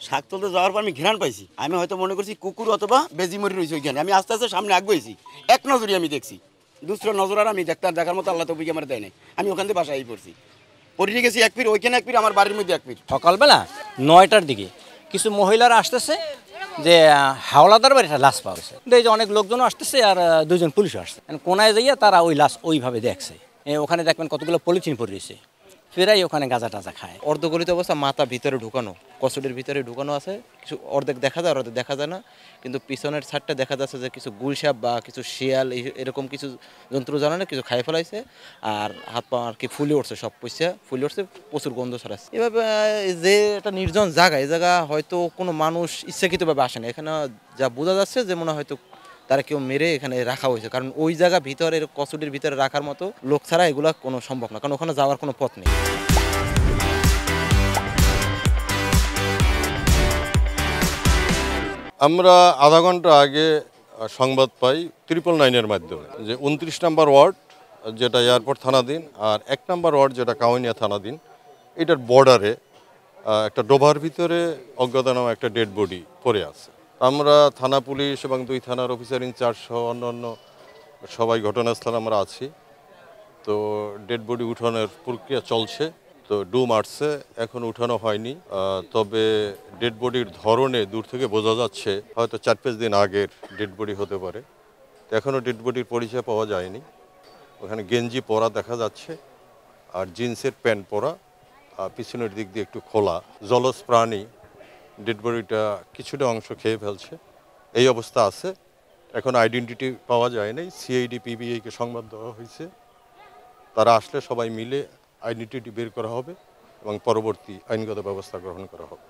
শাক তুলতে যাওয়ার পর আমি ঘ্রাণ পাইছি, আমি হয়তো মনে করছি কুকুর অথবা বেজিমরি রয়েছে ওইখানে। আমি আস্তে আস্তে সামনে আগুয়েছি, এক নজরই আমি দেখছি, দুসরা নজর আর আমি দেখার মতো আল্লাহ তৌফিক আমার দেয় নাই। আমি ওখান থেকে বাসায় পড়ছি, পড়ে গেছি এক পীর, ওইখানে এক পীর, আমার বাড়ির মধ্যে এক পীর। সকালবেলা 9টার দিকে কিছু মহিলারা আসতেছে যে হাওলাদার বাড়ি একটা লাশ পাওয়া গেছে। এই যে অনেক লোকজনও আসতেছে আর 2জন পুলিশও আসছে। কোনায় যাইয়া তারা ওই লাশ ওইভাবে দেখছে। ওখানে দেখবেন কতগুলো পলিথিন পড়ে রয়েছে, ফেরাই ওখানে গাঁজা টাজা খায়। অর্ধগলিত অবস্থা, মাথা ভিতরে ঢুকানো, কসুটির ভিতরে ঢুকানো আছে, কিছু অর্ধেক দেখা যায়, অর্ধেক দেখা যায় না। কিন্তু পিছনের সাইডটা দেখা যাচ্ছে যে কিছু গুলসাপ বা কিছু শিয়াল এরকম কিছু জন্তু জানানো কিছু খাই ফেলাইছে। আর হাত পা আর কি ফুলে উঠছে, সব পয়সা ফুলে উঠছে, প্রচুর গন্ধ ছড়াচ্ছে। এভাবে যে একটা নির্জন জায়গা, এই জায়গা হয়তো কোনো মানুষ ইচ্ছাকৃতভাবে আসে না। এখানে যা বোঝা যাচ্ছে যে মনে হয়তো তারা কেউ মেরে এখানে রাখা হয়েছে, কারণ ওই জায়গা ভিতরে কসুটির ভিতরে রাখার মতো লোক ছাড়া এগুলা কোনো সম্ভব না, কারণ ওখানে যাওয়ার কোনো পথ নেই। আমরা আধা ঘন্টা আগে সংবাদ পাই 999-এর মাধ্যমে যে 29 নম্বর ওয়ার্ড, যেটা এয়ারপোর্ট থানাধীন, আর 1 নম্বর ওয়ার্ড যেটা কাউনিয়া থানাধীন, এটার বর্ডারে একটা ডোবার ভিতরে অজ্ঞাতনামা একটা ডেড বডি পড়ে আছে। আমরা থানা পুলিশ এবং 2 থানার অফিসার ইনচার্জ সহ অন্যান্য সবাই ঘটনাস্থলে আমরা আছি। তো ডেড বডি উঠানোর প্রক্রিয়া চলছে। তো ডুম আসছে, এখন উঠানো হয়নি। তবে ডেড বডির ধরনে দূর থেকে বোঝা যাচ্ছে হয়তো 4-5 দিন আগের ডেড বডি হতে পারে। এখনও ডেড বডির পরিচয় পাওয়া যায়নি। ওখানে গেঞ্জি পরা দেখা যাচ্ছে আর জিন্সের প্যান্ট পরা, পিছনের দিক দিয়ে একটু খোলা। জলজ প্রাণী, ডেড বডিটা কিছুটা অংশ খেয়ে ফেলছে, এই অবস্থা আছে। এখন আইডেন্টিটি পাওয়া যায় নাই। সিআইডি পিবিআইকে সংবাদ দেওয়া হয়েছে, তারা আসলে সবাই মিলে আইডেন্টিটি বের করা হবে এবং পরবর্তী আইনগত ব্যবস্থা গ্রহণ করা হবে।